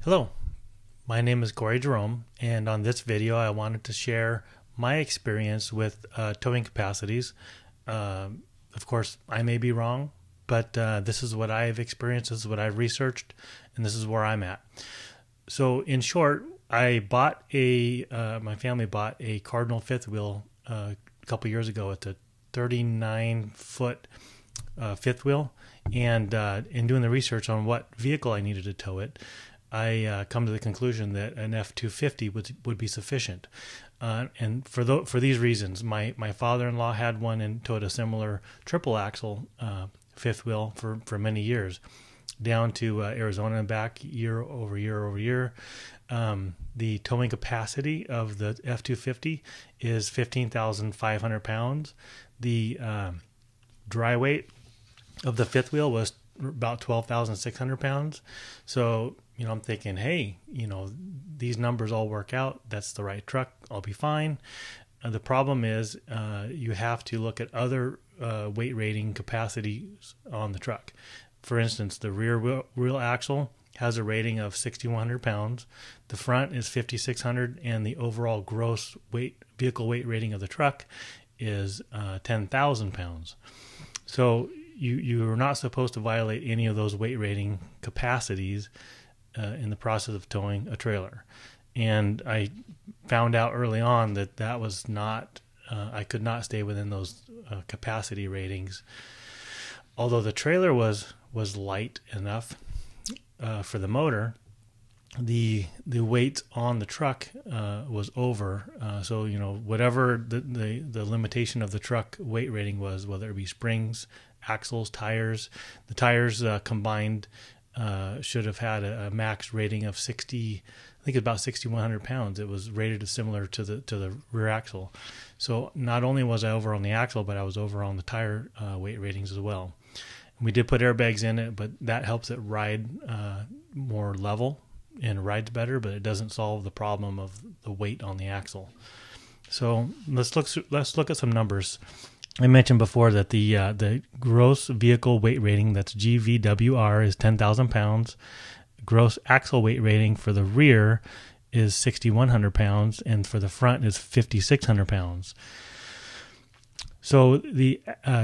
Hello, my name is Corey Jerome, and on this video I wanted to share my experience with towing capacities. Of course, I may be wrong, but this is what I've experienced, this is what I've researched, and this is where I'm at. So in short, I bought my family bought a Cardinal fifth wheel a couple years ago. It's a 39-foot fifth wheel, and in doing the research on what vehicle I needed to tow it, I come to the conclusion that an F350 would be sufficient, and for these reasons, my father-in-law had one and towed a similar triple axle fifth wheel for many years, down to Arizona and back year over year. The towing capacity of the F350 is 15,500 pounds. The dry weight of the fifth wheel was about 12,600 pounds. So, I'm thinking, hey, these numbers all work out. That's the right truck. I'll be fine. The problem is you have to look at other weight rating capacities on the truck. For instance, the rear wheel axle has a rating of 6,100 pounds. The front is 5,600, and the overall gross vehicle weight rating of the truck is 10,000 pounds. So you are not supposed to violate any of those weight rating capacities in the process of towing a trailer. And I found out early on that was not, I could not stay within those capacity ratings. Although the trailer was light enough for the motor, the weight on the truck was over. So whatever the limitation of the truck weight rating was, whether it be springs, axles, tires, the tires combined should have had a max rating of 60. I think it's about 6,100 pounds. It was rated similar to the rear axle. So not only was I over on the axle, but I was over on the tire weight ratings as well. We did put airbags in it, but that helps it ride more level and rides better, but it doesn't solve the problem of the weight on the axle. So let's look at some numbers. I mentioned before that the gross vehicle weight rating, that's GVWR, is 10,000 pounds. Gross axle weight rating for the rear is 6,100 pounds, and for the front is 5,600 pounds. So the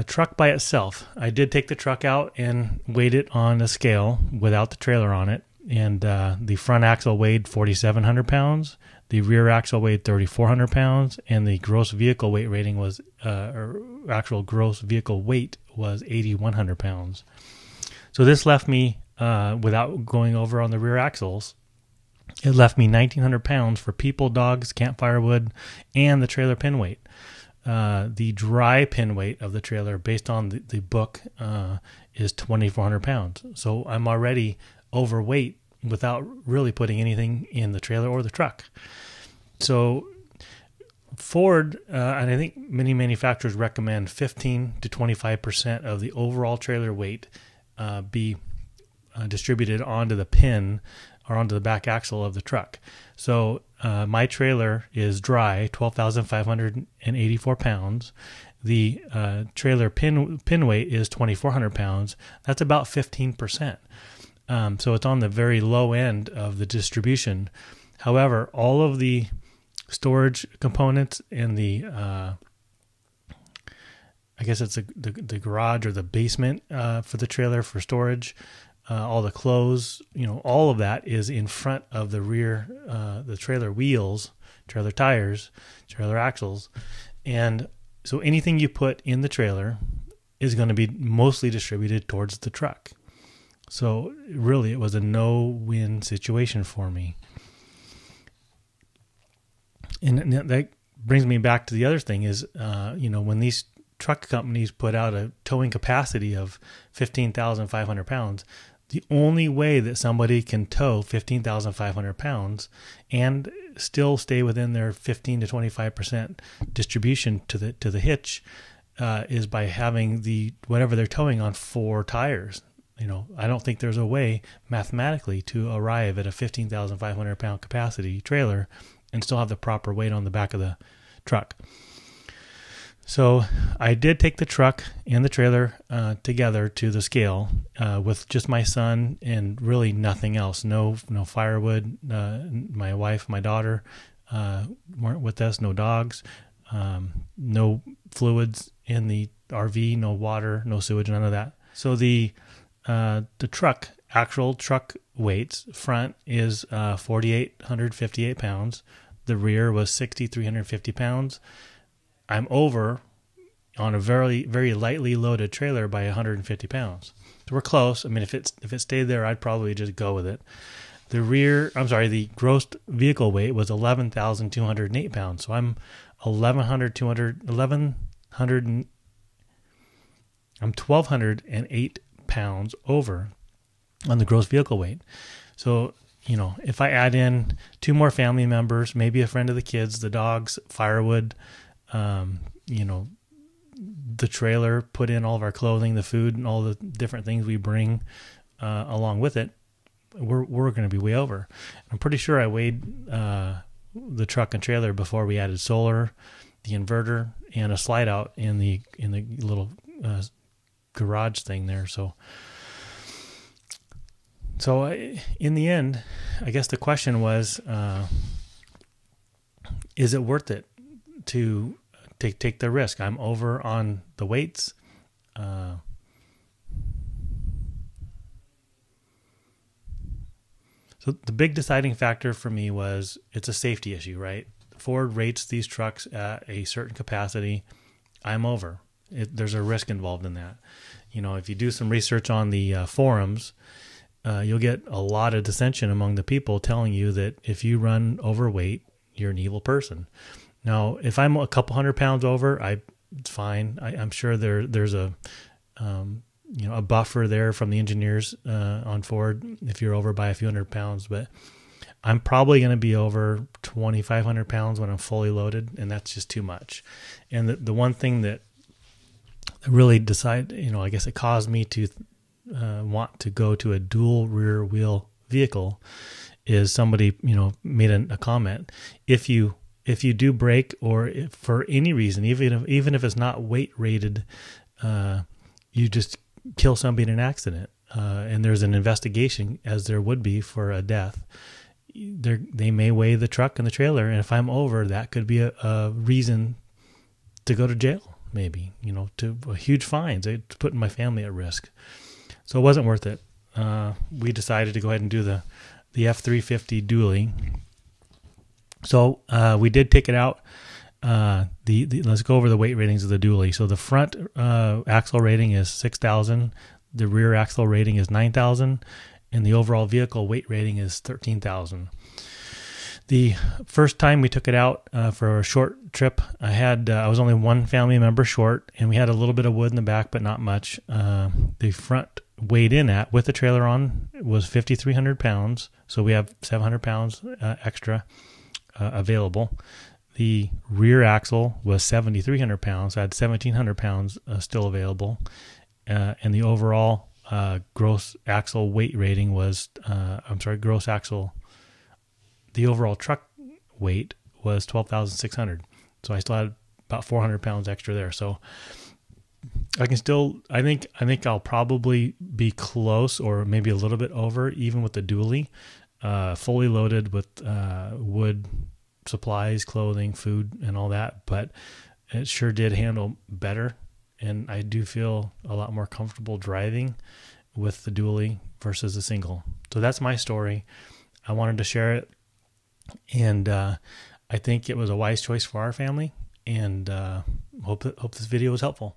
truck by itself, I did take the truck out and weighed it on a scale without the trailer on it, and the front axle weighed 4,700 pounds, the rear axle weighed 3,400 pounds, and the gross vehicle weight rating was, or actual gross vehicle weight was 8,100 pounds. So this left me, without going over on the rear axles, it left me 1,900 pounds for people, dogs, camp firewood, and the trailer pin weight. The dry pin weight of the trailer, based on the book, is 2,400 pounds. So I'm already overweight without really putting anything in the trailer or the truck. So Ford, and I think many manufacturers recommend 15 to 25% of the overall trailer weight be distributed onto the pin or onto the back axle of the truck. So my trailer is dry, 12,584 pounds. The trailer pin weight is 2,400 pounds. That's about 15%. So it's on the very low end of the distribution. However, all of the storage components and the I guess it's the garage or the basement for the trailer for storage, all the clothes, all of that is in front of the rear, the trailer wheels, trailer tires, trailer axles. And so anything you put in the trailer is going to be mostly distributed towards the truck. So really it was a no-win situation for me. And that brings me back to the other thing is, when these truck companies put out a towing capacity of 15,500 pounds, the only way that somebody can tow 15,500 pounds and still stay within their 15 to 25% distribution to the hitch is by having whatever they're towing on 4 tires. I don't think there's a way mathematically to arrive at a 15,500 pound capacity trailer and still have the proper weight on the back of the truck. So I did take the truck and the trailer together to the scale with just my son and really nothing else. No firewood. My wife, my daughter weren't with us. No dogs. No fluids in the RV. No water. No sewage. None of that. So the truck, actual truck weights, front is 4,858 pounds. The rear was 6,350 pounds. I'm over on a very, very lightly loaded trailer by 150 pounds. So we're close. I mean, if it stayed there, I'd probably just go with it. The gross vehicle weight was 11,208 pounds. So I'm 1,208 pounds over on the gross vehicle weight. So, if I add in 2 more family members, maybe a friend of the kids, the dogs, firewood, the trailer, put in all of our clothing, the food, and all the different things we bring along with it, we're going to be way over. I'm pretty sure I weighed the truck and trailer before we added solar, the inverter, and a slide out in the little garage thing there. So in the end, I guess the question was, is it worth it to take the risk? I'm over on the weights. So the big deciding factor for me was it's a safety issue, right? Ford rates these trucks at a certain capacity. I'm over. There's a risk involved in that. If you do some research on the forums, you'll get a lot of dissension among the people telling you that if you run overweight, you're an evil person. Now, if I'm a couple hundred pounds over, it's fine. I'm sure there's a buffer there from the engineers on Ford if you're over by a few hundred pounds. But I'm probably going to be over 2,500 pounds when I'm fully loaded, and that's just too much. And the one thing that really I guess it caused me to want to go to a dual rear wheel vehicle is somebody made a comment. If you do break, or if for any reason, even if it's not weight rated, you just kill somebody in an accident, and there's an investigation, as there would be for a death, they may weigh the truck and the trailer, and if I'm over, that could be a reason to go to jail, maybe, to huge fines. It's putting my family at risk. So it wasn't worth it. We decided to go ahead and do the F350 Dually. So we did take it out. Let's go over the weight ratings of the Dually. So the front axle rating is 6,000. The rear axle rating is 9,000. And the overall vehicle weight rating is 13,000. The first time we took it out for a short trip, I was only one family member short, and we had a little bit of wood in the back, but not much. The front weighed in at, with the trailer on, was 5,300 pounds. So we have 700 pounds extra available. The rear axle was 7,300 pounds. I had 1,700 pounds still available. And the overall gross axle weight rating was, the overall truck weight was 12,600. So I still had about 400 pounds extra there. So I think I'll probably be close, or maybe a little bit over, even with the Dually, fully loaded with wood supplies, clothing, food, and all that. But it sure did handle better, and I do feel a lot more comfortable driving with the Dually versus the single. So that's my story. I wanted to share it, and I think it was a wise choice for our family, and hope this video was helpful.